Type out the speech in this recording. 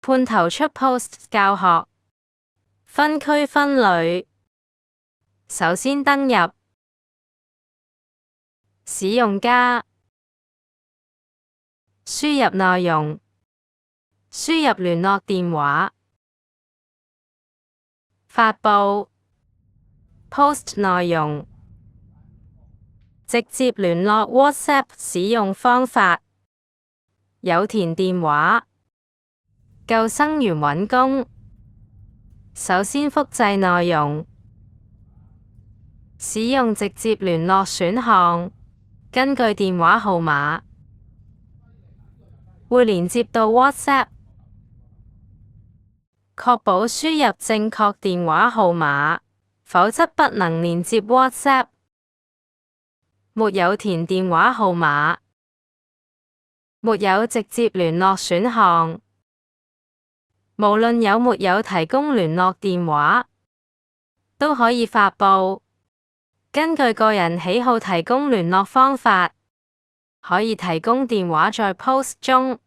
判投出 post 教學，分區分類。首先登入使用家，輸入內容，輸入聯絡電話，發布 post 內容，直接聯絡 WhatsApp 使用方法，有填電話，救生員搵工。首先複製內容，使用直接聯絡選項，根據電話號碼，會連接到 WhatsApp， 確保輸入正確電話號碼，否則不能連接 WhatsApp。沒有填電話號碼，沒有直接聯絡選項，無論有沒有提供聯絡電話，都可以發布。根據個人喜好提供聯絡方法，可以提供電話在 post 中。